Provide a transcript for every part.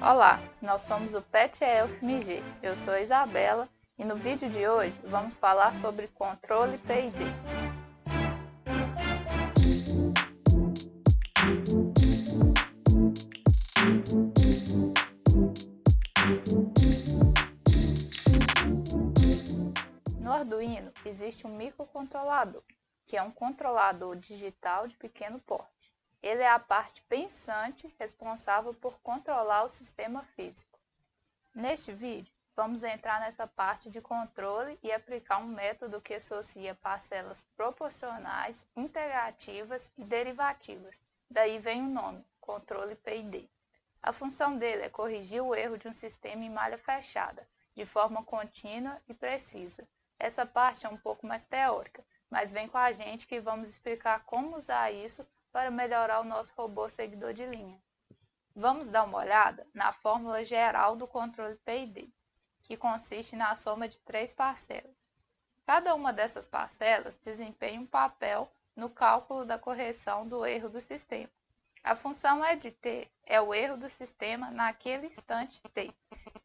Olá, nós somos o PET-EL FMG. Eu sou a Isabela e no vídeo de hoje vamos falar sobre controle PID. No Arduino existe um microcontrolador, que é um controlador digital de pequeno porte. Ele é a parte pensante responsável por controlar o sistema físico. Neste vídeo, vamos entrar nessa parte de controle e aplicar um método que associa parcelas proporcionais, integrativas e derivativas. Daí vem o nome, controle PID. A função dele é corrigir o erro de um sistema em malha fechada, de forma contínua e precisa. Essa parte é um pouco mais teórica, mas vem com a gente que vamos explicar como usar isso para melhorar o nosso robô seguidor de linha. Vamos dar uma olhada na fórmula geral do controle PID, que consiste na soma de 3 parcelas. Cada uma dessas parcelas desempenha um papel no cálculo da correção do erro do sistema. A função EDT é o erro do sistema naquele instante T.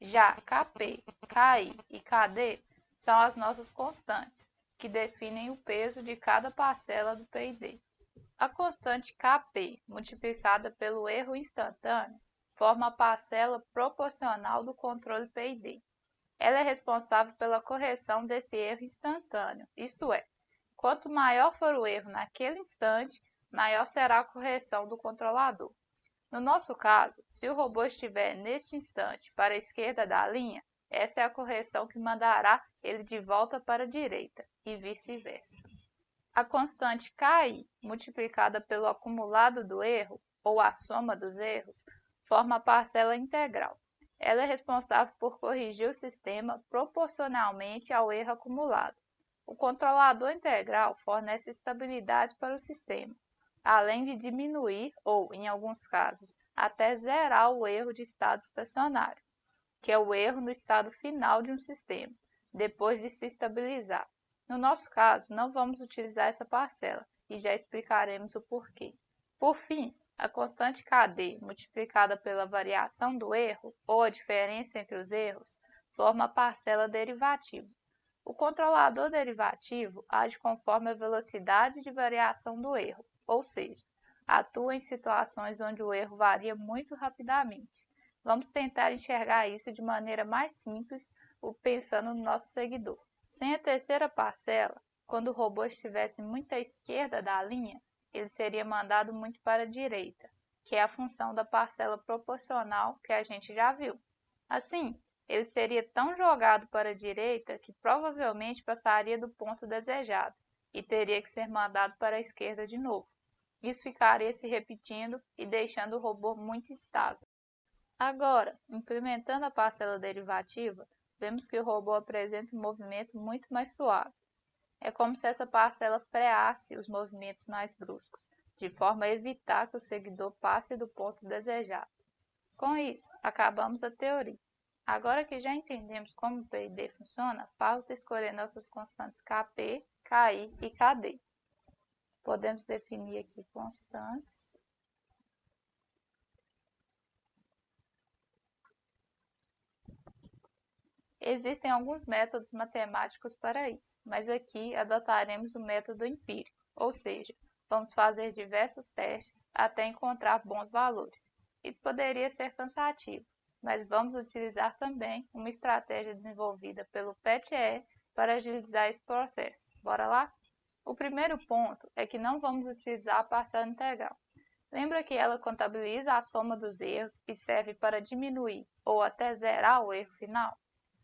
Já KP, KI e KD são as nossas constantes, que definem o peso de cada parcela do PID. A constante Kp multiplicada pelo erro instantâneo forma a parcela proporcional do controle PID. Ela é responsável pela correção desse erro instantâneo, isto é, quanto maior for o erro naquele instante, maior será a correção do controlador. No nosso caso, se o robô estiver neste instante para a esquerda da linha, essa é a correção que mandará ele de volta para a direita, e vice-versa. A constante KI, multiplicada pelo acumulado do erro, ou a soma dos erros, forma a parcela integral. Ela é responsável por corrigir o sistema proporcionalmente ao erro acumulado. O controlador integral fornece estabilidade para o sistema, além de diminuir ou, em alguns casos, até zerar o erro de estado estacionário, que é o erro no estado final de um sistema, depois de se estabilizar. No nosso caso, não vamos utilizar essa parcela e já explicaremos o porquê. Por fim, a constante KD multiplicada pela variação do erro, ou a diferença entre os erros, forma a parcela derivativa. O controlador derivativo age conforme a velocidade de variação do erro, ou seja, atua em situações onde o erro varia muito rapidamente. Vamos tentar enxergar isso de maneira mais simples, pensando no nosso seguidor. Sem a terceira parcela, quando o robô estivesse muito à esquerda da linha, ele seria mandado muito para a direita, que é a função da parcela proporcional que a gente já viu. Assim, ele seria tão jogado para a direita que provavelmente passaria do ponto desejado e teria que ser mandado para a esquerda de novo. Isso ficaria se repetindo e deixando o robô muito estável. Agora, implementando a parcela derivativa, vemos que o robô apresenta um movimento muito mais suave. É como se essa parcela freasse os movimentos mais bruscos, de forma a evitar que o seguidor passe do ponto desejado. Com isso, acabamos a teoria. Agora que já entendemos como o PID funciona, falta escolher nossas constantes Kp, Ki e Kd. Podemos definir aqui constantes. Existem alguns métodos matemáticos para isso, mas aqui adotaremos o método empírico, ou seja, vamos fazer diversos testes até encontrar bons valores. Isso poderia ser cansativo, mas vamos utilizar também uma estratégia desenvolvida pelo PET-E para agilizar esse processo. Bora lá? O primeiro ponto é que não vamos utilizar a parcela integral. Lembra que ela contabiliza a soma dos erros e serve para diminuir ou até zerar o erro final?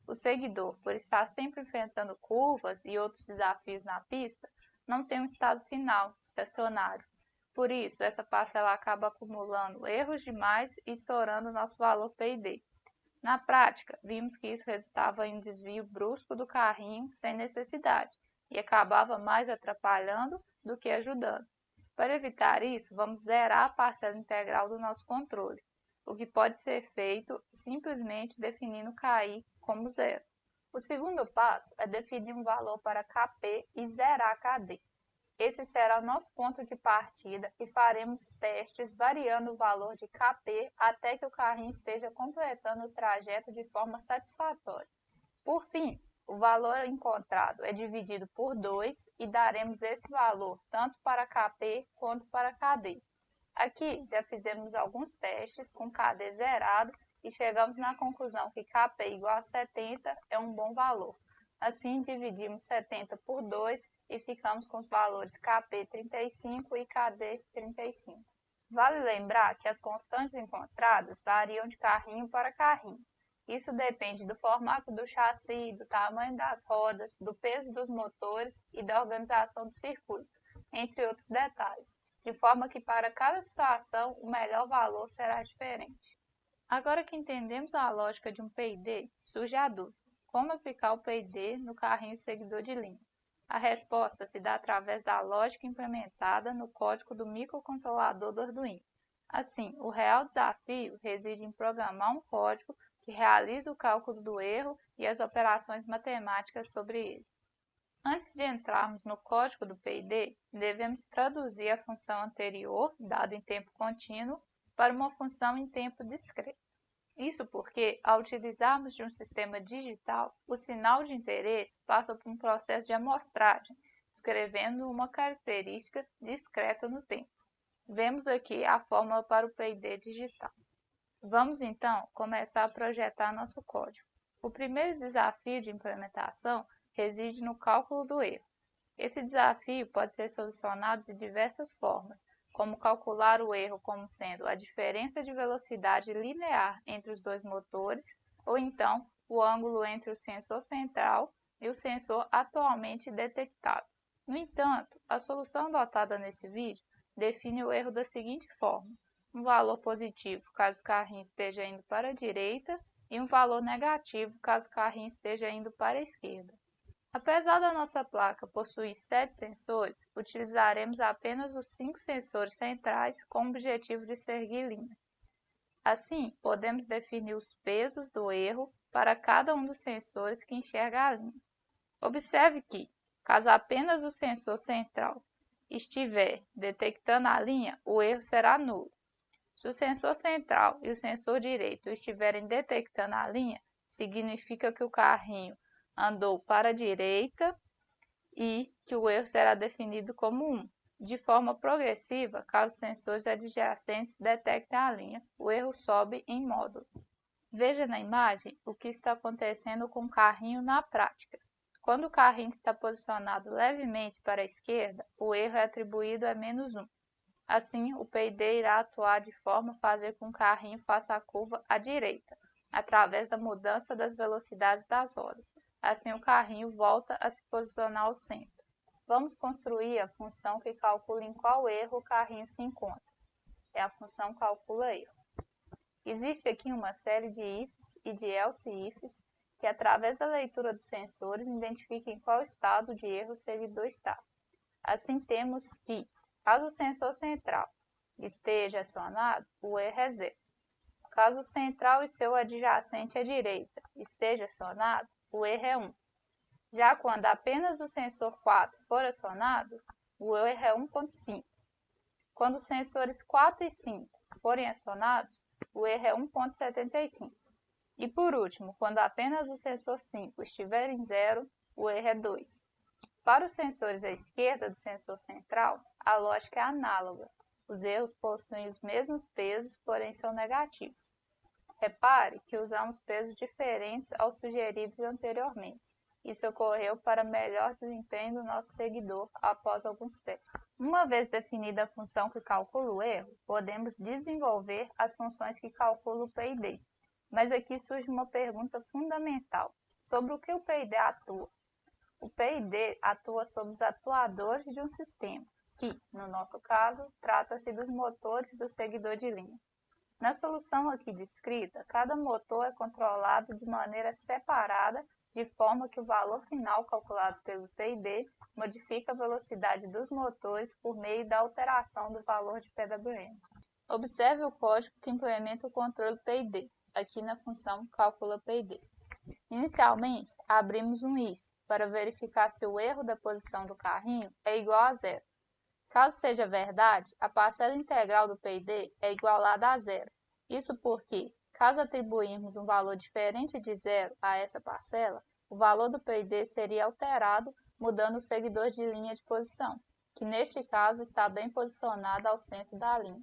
O seguidor, por estar sempre enfrentando curvas e outros desafios na pista, não tem um estado final, estacionário. Por isso, essa parcela acaba acumulando erros demais e estourando nosso valor PID. Na prática, vimos que isso resultava em um desvio brusco do carrinho sem necessidade e acabava mais atrapalhando do que ajudando. Para evitar isso, vamos zerar a parcela integral do nosso controle, o que pode ser feito simplesmente definindo KI como zero. O segundo passo é definir um valor para Kp e zerar KD. Esse será o nosso ponto de partida e faremos testes variando o valor de Kp até que o carrinho esteja completando o trajeto de forma satisfatória. Por fim, o valor encontrado é dividido por 2 e daremos esse valor tanto para Kp quanto para Kd. Aqui já fizemos alguns testes com Kd zerado e chegamos na conclusão que Kp igual a 70 é um bom valor. Assim, dividimos 70 por 2 e ficamos com os valores Kp 35 e Kd 35. Vale lembrar que as constantes encontradas variam de carrinho para carrinho. Isso depende do formato do chassi, do tamanho das rodas, do peso dos motores e da organização do circuito, entre outros detalhes, de forma que para cada situação o melhor valor será diferente. Agora que entendemos a lógica de um PID, surge a dúvida: como aplicar o PID no carrinho seguidor de linha? A resposta se dá através da lógica implementada no código do microcontrolador do Arduino. Assim, o real desafio reside em programar um código que realiza o cálculo do erro e as operações matemáticas sobre ele. Antes de entrarmos no código do PID, devemos traduzir a função anterior, dada em tempo contínuo, para uma função em tempo discreto. Isso porque, ao utilizarmos de um sistema digital, o sinal de interesse passa por um processo de amostragem, descrevendo uma característica discreta no tempo. Vemos aqui a fórmula para o PID digital. Vamos então começar a projetar nosso código. O primeiro desafio de implementação reside no cálculo do erro. Esse desafio pode ser solucionado de diversas formas, como calcular o erro como sendo a diferença de velocidade linear entre os dois motores, ou então o ângulo entre o sensor central e o sensor atualmente detectado. No entanto, a solução adotada nesse vídeo define o erro da seguinte forma: um valor positivo caso o carrinho esteja indo para a direita e um valor negativo caso o carrinho esteja indo para a esquerda. Apesar da nossa placa possuir 7 sensores, utilizaremos apenas os 5 sensores centrais com o objetivo de seguir linha. Assim, podemos definir os pesos do erro para cada um dos sensores que enxerga a linha. Observe que, caso apenas o sensor central estiver detectando a linha, o erro será nulo. Se o sensor central e o sensor direito estiverem detectando a linha, significa que o carrinho andou para a direita e que o erro será definido como 1. De forma progressiva, caso os sensores adjacentes detectem a linha, o erro sobe em módulo. Veja na imagem o que está acontecendo com o carrinho na prática. Quando o carrinho está posicionado levemente para a esquerda, o erro é atribuído a -1. Assim, o PID irá atuar de forma a fazer com que o carrinho faça a curva à direita, através da mudança das velocidades das rodas. Assim, o carrinho volta a se posicionar ao centro. Vamos construir a função que calcula em qual erro o carrinho se encontra. É a função calcula erro. Existe aqui uma série de ifs e de else ifs que, através da leitura dos sensores, identifica em qual estado de erro o seguidor está. Assim, temos que, caso o sensor central esteja acionado, o erro é 0. Caso o central e seu adjacente à direita esteja acionado, o erro é 1. Já quando apenas o sensor 4 for acionado, o erro é 1.5. Quando os sensores 4 e 5 forem acionados, o erro é 1.75. E por último, quando apenas o sensor 5 estiver em 0, o erro é 2. Para os sensores à esquerda do sensor central, a lógica é análoga. Os erros possuem os mesmos pesos, porém são negativos. Repare que usamos pesos diferentes aos sugeridos anteriormente. Isso ocorreu para melhor desempenho do nosso seguidor após alguns testes. Uma vez definida a função que calcula o erro, podemos desenvolver as funções que calculam o PID. Mas aqui surge uma pergunta fundamental: sobre o que o PID atua? O PID atua sobre os atuadores de um sistema, que, no nosso caso, trata-se dos motores do seguidor de linha. Na solução aqui descrita, cada motor é controlado de maneira separada, de forma que o valor final calculado pelo PID modifica a velocidade dos motores por meio da alteração do valor de PWM. Observe o código que implementa o controle PID, aqui na função calcula PID. Inicialmente, abrimos um if, para verificar se o erro da posição do carrinho é igual a zero. Caso seja verdade, a parcela integral do PID é igualada a zero. Isso porque, caso atribuirmos um valor diferente de zero a essa parcela, o valor do PID seria alterado mudando o seguidor de linha de posição, que neste caso está bem posicionado ao centro da linha.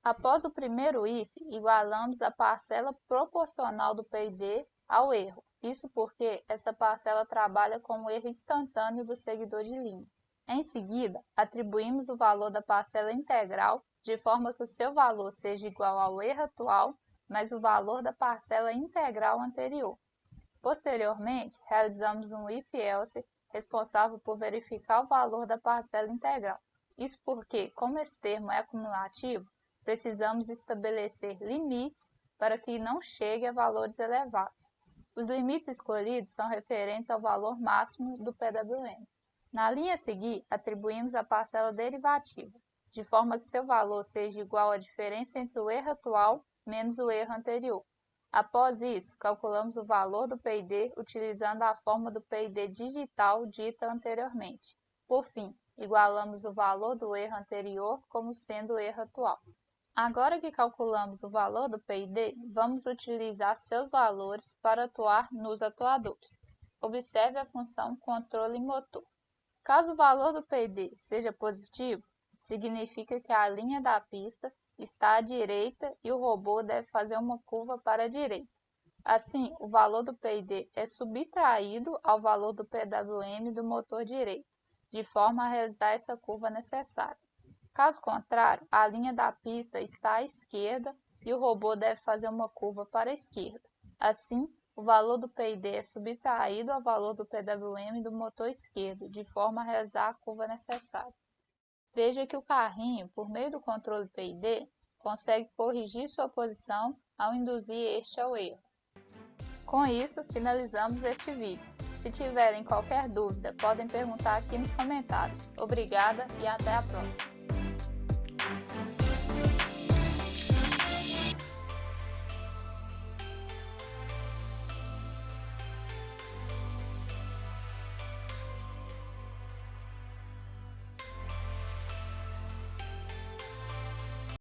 Após o primeiro if, igualamos a parcela proporcional do PID ao erro. Isso porque esta parcela trabalha com o erro instantâneo do seguidor de linha. Em seguida, atribuímos o valor da parcela integral de forma que o seu valor seja igual ao erro atual, mais o valor da parcela integral anterior. Posteriormente, realizamos um if-else responsável por verificar o valor da parcela integral. Isso porque, como esse termo é acumulativo, precisamos estabelecer limites para que não chegue a valores elevados. Os limites escolhidos são referentes ao valor máximo do PWM. Na linha a seguir, atribuímos a parcela derivativa, de forma que seu valor seja igual à diferença entre o erro atual menos o erro anterior. Após isso, calculamos o valor do PID utilizando a forma do PID digital dita anteriormente. Por fim, igualamos o valor do erro anterior como sendo o erro atual. Agora que calculamos o valor do PID, vamos utilizar seus valores para atuar nos atuadores. Observe a função controle motor. Caso o valor do PID seja positivo, significa que a linha da pista está à direita e o robô deve fazer uma curva para a direita. Assim, o valor do PID é subtraído ao valor do PWM do motor direito, de forma a realizar essa curva necessária. Caso contrário, a linha da pista está à esquerda e o robô deve fazer uma curva para a esquerda. Assim, o valor do PID é subtraído ao valor do PWM do motor esquerdo, de forma a realizar a curva necessária. Veja que o carrinho, por meio do controle PID, consegue corrigir sua posição ao induzir este ao erro. Com isso, finalizamos este vídeo. Se tiverem qualquer dúvida, podem perguntar aqui nos comentários. Obrigada e até a próxima!